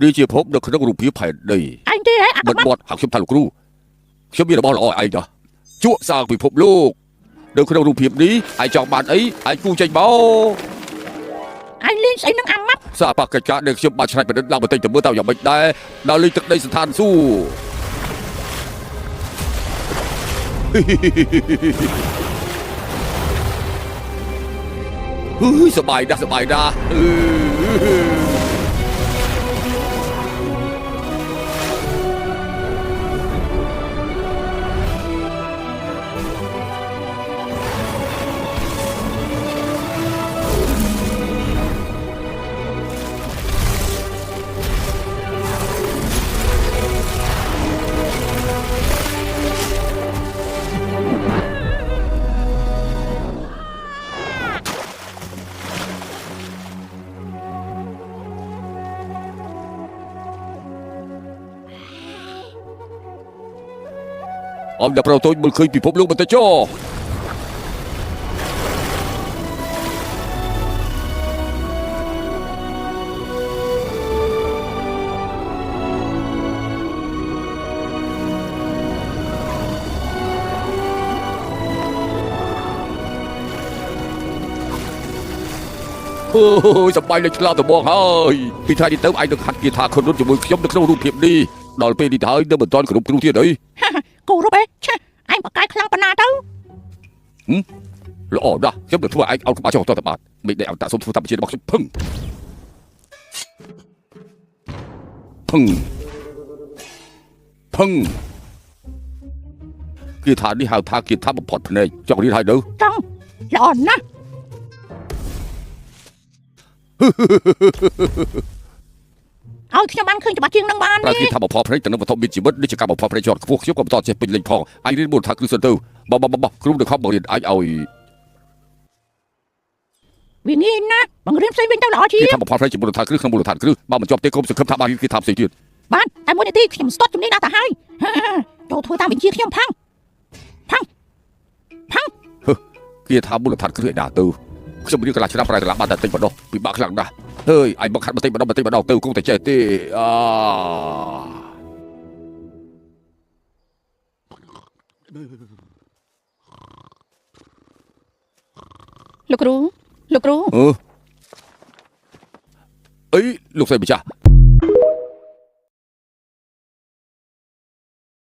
นี่ជាភពនៅក្នុងរូបភាពផែនដីអញទេហ៎អា មិនបត់ហៅខ្ញុំថាលោកគ្រូខ្ញុំមានរបស់ល្អឲ្យឯងចាជក់សាងពិភពលោកនៅក្នុងរូបភាពនេះឯងចង់បានអីឯងគូចេញមកអញលេងស្អីនឹងអាម៉ាត់សាបកិច្ចការដែលខ្ញុំបានឆ្នៃប្រឌិតឡើងបន្តិចទៅមើលតើយ៉ាងម៉េចដែរដល់លេងទឹកដីស្ថានសួគ៌សบายណាស់អមតែប្រតូចមើលឃើញពិភពលោកបន្តិចចុះសប្បាយលេចឆ្លាតទៅបងហើយពីថ្ងៃនេះទៅឯងនឹងហាត់គាថាខ្លួនជាមួយខ្ញុំនៅក្នុងរូបភាពនេះដល់ពេលនេះទៅហើយនៅមិនទាន់គ្រប់គ្រូទៀតអីគូរូបឯងឆេះអញបកកាយខ្លាំងប៉ុណ្ណាទៅល្អណាស់ខ្ញុំនឹងធ្វើឲ្យឯងអោតក្បាលចុះតទៅបាទមិនដែលអត់តាសុំធ្វើតាមវិជារបស់ខ្ញុំភឹងគាថានេះហៅថាគាថាបំផុតភ្នែកចង់រៀនហើយទៅចង់ល្អណាស់ឲ្យខ្ញុំបានឃើញច្បាស់ជាងនឹងបានទេគេថាបំផុតភ្នែកទៅនឹងវត្ថុមានជីវិតនេះជាការបំផុតភ្នែកជាន់ខ្ពស់ខ្ញុំក៏បន្តចេះពេញលេញផងអញរៀនមូលដ្ឋានគ្រឹះសិនទៅបគ្រូនឹងខំបង្រៀនអញឲ្យវាងាយណាស់បង្រៀនផ្សេងវិញទៅល្អជាងគេថាបំផុតភ្នែកជាមូលដ្ឋានគ្រឹះក្នុងមូលដ្ឋានគ្រឹះបើមិនជាប់ទេគុំសង្ឃឹមថាបានគេថាផ្សេងទៀតបានតែមួយនាទីខ្ញុំស្ទាត់ជំនាញដល់ទៅហើយចូលធ្វើតាមវិជាខ្ញុំផាំងគេថាមូលដ្ឋានគ្រឹះឯណាទៅខ្ញុំរៀនកន្លះឆ្នាំប្រែកន្លះបានតែតិចម្ដងពិបាកខ្លាំងណាស់ហើយឯងមកខាត់បន្តិចម្ដងទៅគង់តែចេះទេលោកគ្រូអីលោកស្រីម្ចាស់